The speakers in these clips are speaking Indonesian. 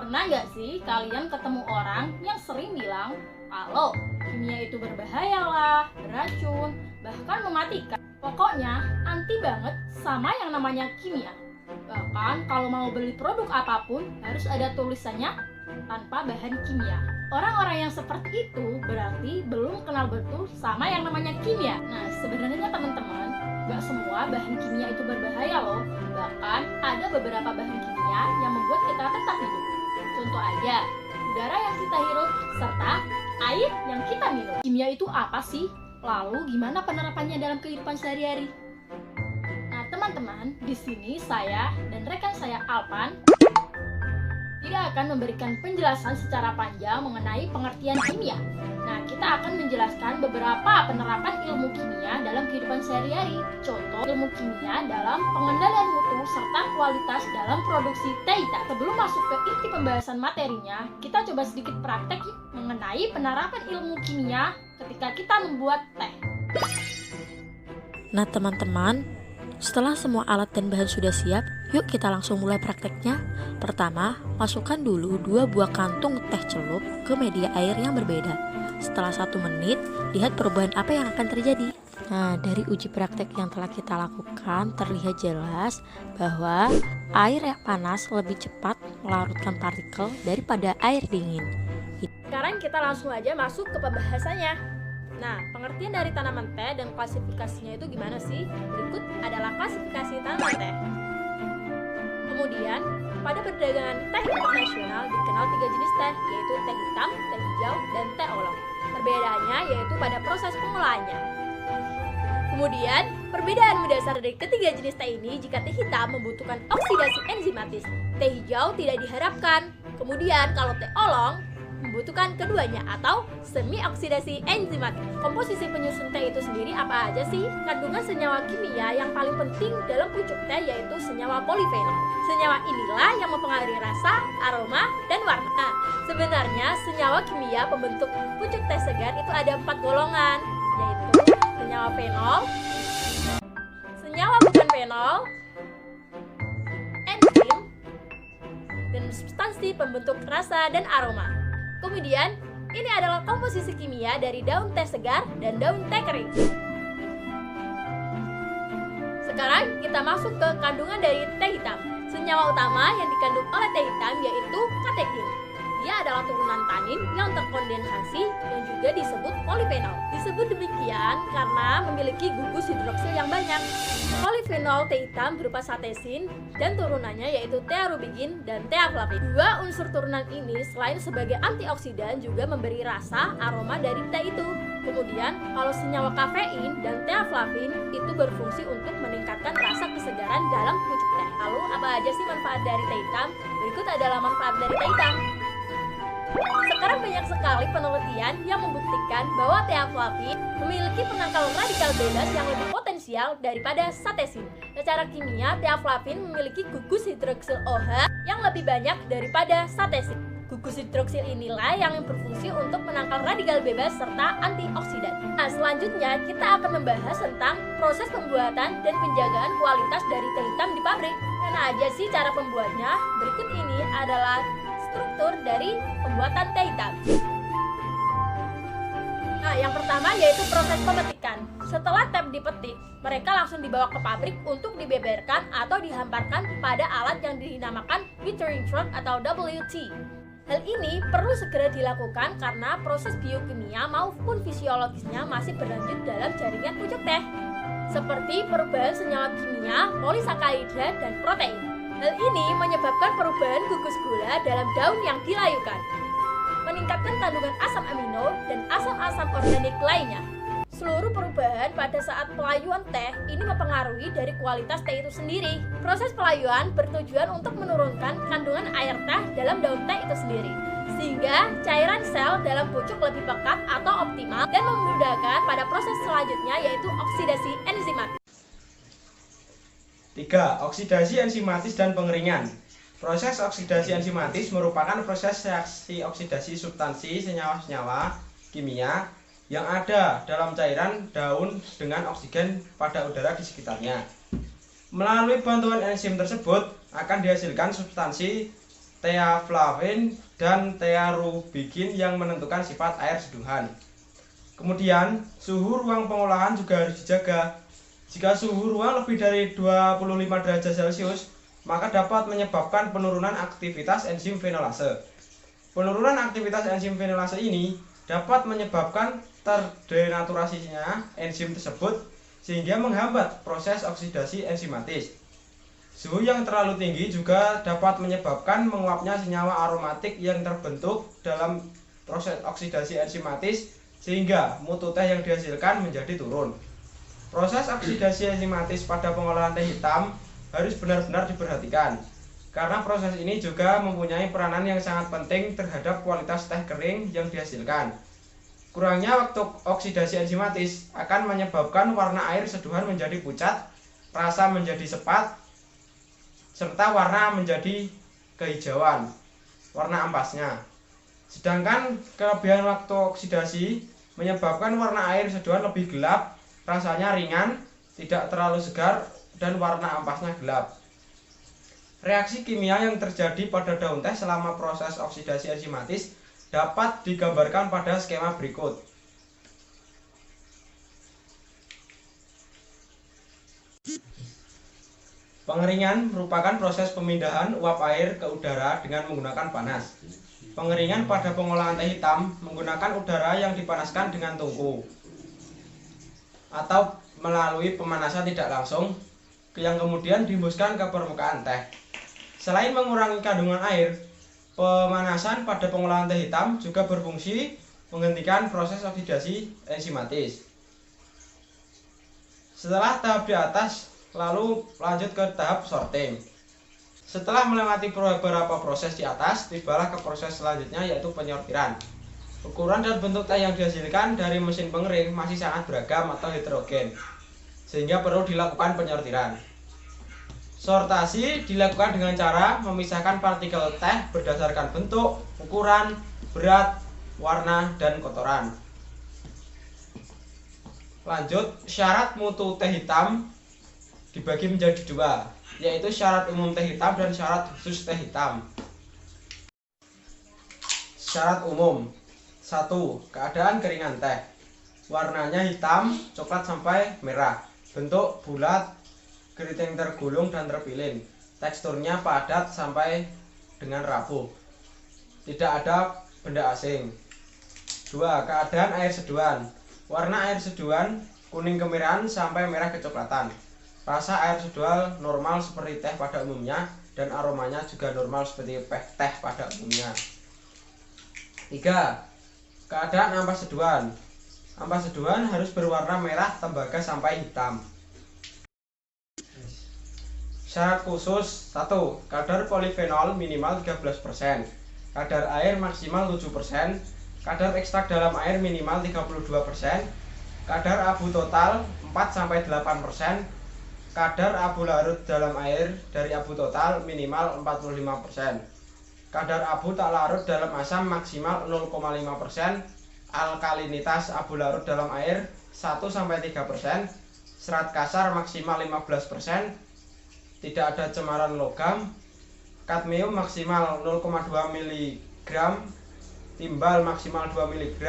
Pernah nggak sih kalian ketemu orang yang sering bilang kalau kimia itu berbahaya lah, beracun, bahkan mematikan. Pokoknya anti banget sama yang namanya kimia. Bahkan kalau mau beli produk apapun harus ada tulisannya tanpa bahan kimia. Orang-orang yang seperti itu berarti belum kenal betul sama yang namanya kimia. Nah, sebenarnya teman-teman, gak semua bahan kimia itu berbahaya loh. Bahkan ada beberapa bahan kimia yang membuat kita tetap hidup. Contoh aja, udara yang kita hirup serta air yang kita minum. Kimia itu apa sih? Lalu gimana penerapannya dalam kehidupan sehari-hari? Nah, teman-teman, di sini saya dan rekan saya Alpan tidak akan memberikan penjelasan secara panjang mengenai pengertian kimia. Nah, kita akan menjelaskan beberapa penerapan ilmu kimia dalam kehidupan sehari-hari. Contoh ilmu kimia dalam pengendalian mutu serta kualitas dalam produksi teh hitam. Sebelum masuk ke inti pembahasan materinya, kita coba sedikit praktek mengenai penerapan ilmu kimia ketika kita membuat teh. Nah teman-teman, setelah semua alat dan bahan sudah siap, yuk kita langsung mulai prakteknya. Pertama, masukkan dulu 2 buah kantung teh celup ke media air yang berbeda. Setelah 1 menit, lihat perubahan apa yang akan terjadi. Nah, dari uji praktek yang telah kita lakukan, terlihat jelas bahwa air yang panas lebih cepat melarutkan partikel daripada air dingin. Sekarang kita langsung aja masuk ke pembahasannya. Nah, pengertian dari tanaman teh dan klasifikasinya itu gimana sih? Berikut adalah klasifikasi tanaman teh. Kemudian, pada perdagangan teh internasional dikenal 3 jenis teh, yaitu teh hitam, teh hijau, dan teh oolong. Perbedaannya yaitu pada proses pengolahannya. Kemudian, perbedaan mendasar dari ketiga jenis teh ini jika teh hitam membutuhkan oksidasi enzimatis, teh hijau tidak diharapkan. Kemudian, kalau teh oolong membutuhkan keduanya atau semi oksidasi enzimatik. Komposisi penyusun teh itu sendiri apa aja sih? Kandungan senyawa kimia yang paling penting dalam pucuk teh yaitu senyawa polifenol. Senyawa inilah yang mempengaruhi rasa, aroma, dan warna. Nah, sebenarnya senyawa kimia pembentuk pucuk teh segar itu ada 4 golongan, yaitu senyawa fenol, senyawa bukan fenol, enzim, dan substansi pembentuk rasa dan aroma. Kemudian, ini adalah komposisi kimia dari daun teh segar dan daun teh kering. Sekarang kita masuk ke kandungan dari teh hitam. Senyawa utama yang dikandung oleh teh hitam yaitu katekin. Dia adalah turunan tanin yang terkondensasi yang juga disebut polifenol. Disebut demikian karena memiliki gugus hidroksil yang banyak. Polifenol teh hitam berupa satesin dan turunannya yaitu thearubigin dan theaflavin. 2 unsur turunan ini selain sebagai antioksidan juga memberi rasa, aroma dari teh itu. Kemudian, kalau senyawa kafein dan theaflavin itu berfungsi untuk meningkatkan rasa kesegaran dalam pucuk teh. Lalu, apa aja sih manfaat dari teh hitam? Berikut adalah manfaat dari teh hitam. Sekarang banyak sekali penelitian yang membuktikan bahwa theaflavin memiliki penangkal radikal bebas yang lebih potensial daripada satesin. Secara kimia, theaflavin memiliki gugus hidroksil OH yang lebih banyak daripada satesin. Gugus hidroksil inilah yang berfungsi untuk menangkal radikal bebas serta antioksidan. Nah, selanjutnya kita akan membahas tentang proses pembuatan dan penjagaan kualitas dari teh hitam di pabrik. Mana aja sih cara pembuatnya? Berikut ini adalah struktur dari pembuatan teh hitam. Nah, yang pertama yaitu proses pemetikan. Setelah teh dipetik, mereka langsung dibawa ke pabrik untuk dibeberkan atau dihamparkan pada alat yang dinamakan withering truck atau WT. Hal ini perlu segera dilakukan karena proses biokimia maupun fisiologisnya masih berlanjut dalam jaringan pucuk teh, seperti perubahan senyawa kimia, polisakarida, dan protein. Hal ini menyebabkan perubahan gugus gula dalam daun yang dilayukan, meningkatkan kandungan asam amino dan asam-asam organik lainnya. Seluruh perubahan pada saat pelayuan teh ini mempengaruhi dari kualitas teh itu sendiri. Proses pelayuan bertujuan untuk menurunkan kandungan air teh dalam daun teh itu sendiri, sehingga cairan sel dalam pucuk lebih pekat atau optimal dan memudahkan pada proses selanjutnya yaitu oksidasi enzimatis. 3. Oksidasi enzimatis dan pengeringan. Proses oksidasi enzimatis merupakan proses reaksi oksidasi substansi senyawa-senyawa kimia yang ada dalam cairan daun dengan oksigen pada udara di sekitarnya. Melalui bantuan enzim tersebut akan dihasilkan substansi theaflavin, dan thearubicin yang menentukan sifat air seduhan. Kemudian, suhu ruang pengolahan juga harus dijaga. Jika suhu ruang lebih dari 25 derajat Celcius, maka dapat menyebabkan penurunan aktivitas enzim fenolase. Penurunan aktivitas enzim fenolase ini dapat menyebabkan terdenaturasinya enzim tersebut sehingga menghambat proses oksidasi enzimatis. Suhu yang terlalu tinggi juga dapat menyebabkan menguapnya senyawa aromatik yang terbentuk dalam proses oksidasi enzimatis sehingga mutu teh yang dihasilkan menjadi turun. Proses oksidasi enzimatis pada pengolahan teh hitam harus benar-benar diperhatikan karena proses ini juga mempunyai peranan yang sangat penting terhadap kualitas teh kering yang dihasilkan. Kurangnya waktu oksidasi enzimatis akan menyebabkan warna air seduhan menjadi pucat, rasa menjadi sepat, serta warna menjadi kehijauan, warna ampasnya. Sedangkan kelebihan waktu oksidasi menyebabkan warna air seduhan lebih gelap, rasanya ringan, tidak terlalu segar, dan warna ampasnya gelap. Reaksi kimia yang terjadi pada daun teh selama proses oksidasi enzimatis dapat digambarkan pada skema berikut. Pengeringan merupakan proses pemindahan uap air ke udara dengan menggunakan panas. Pengeringan pada pengolahan teh hitam menggunakan udara yang dipanaskan dengan tungku atau melalui pemanasan tidak langsung yang kemudian dihembuskan ke permukaan teh. Selain mengurangi kandungan air, pemanasan pada pengolahan teh hitam juga berfungsi menghentikan proses oksidasi enzimatis. Setelah tahap di atas, lalu lanjut ke tahap sorting. Setelah melewati beberapa proses di atas, tibalah ke proses selanjutnya yaitu penyortiran. Ukuran dan bentuk teh yang dihasilkan dari mesin pengering masih sangat beragam atau heterogen, sehingga perlu dilakukan penyortiran. Sortasi dilakukan dengan cara memisahkan partikel teh berdasarkan bentuk, ukuran, berat, warna, dan kotoran. Lanjut, syarat mutu teh hitam dibagi menjadi dua, yaitu syarat umum teh hitam dan syarat khusus teh hitam. Syarat umum: 1. Keadaan keringan teh. Warnanya hitam, coklat sampai merah. Bentuk bulat, keriting tergulung dan terpilin. Teksturnya padat sampai dengan rapuh. Tidak ada benda asing. 2. Keadaan air seduhan. Warna air seduhan kuning kemerahan sampai merah kecoklatan. Rasa air seduhan normal seperti teh pada umumnya dan aromanya juga normal seperti teh pada umumnya. 3. Keadaan ampas seduhan. Ampas seduhan harus berwarna merah tembaga sampai hitam. Syarat khusus: 1. Kadar polifenol minimal 13%, kadar air maksimal 7%, kadar ekstrak dalam air minimal 32%, kadar abu total 4-8%, kadar abu larut dalam air dari abu total minimal 45%, kadar abu tak larut dalam asam maksimal 0,5%, alkalinitas abu larut dalam air 1-3%, serat kasar maksimal 15%, tidak ada cemaran logam, kadmium maksimal 0,2 mg, timbal maksimal 2 mg,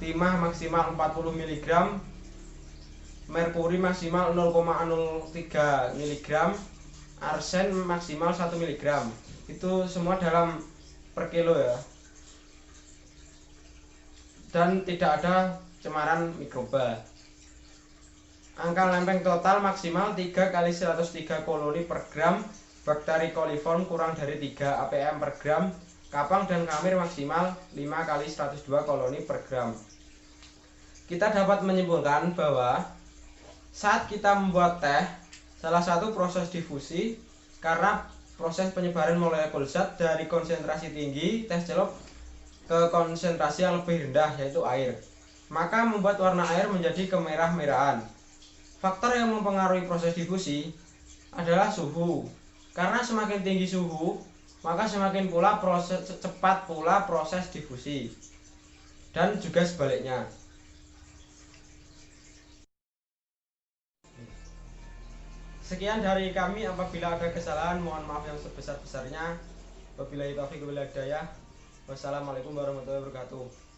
timah maksimal 40 mg, merkuri maksimal 0,03 mg, arsen maksimal 1 mg. Itu semua dalam per kilo ya. Dan tidak ada cemaran mikroba. Angka lempeng total maksimal 3 kali 103 koloni per gram, bakteri coliform kurang dari 3 APM per gram, kapang dan kamir maksimal 5 kali 102 koloni per gram. Kita dapat menyimpulkan bahwa saat kita membuat teh, salah satu proses difusi karena proses penyebaran molekul zat dari konsentrasi tinggi teh celup ke konsentrasi yang lebih rendah yaitu air, maka membuat warna air menjadi kemerah-merahan. Faktor yang mempengaruhi proses difusi adalah suhu. Karena semakin tinggi suhu, maka semakin pula cepat pula proses difusi. Dan juga sebaliknya. Sekian dari kami, apabila ada kesalahan mohon maaf yang sebesar-besarnya. Wabillahi taufiq wal hidayah. Wassalamualaikum warahmatullahi wabarakatuh.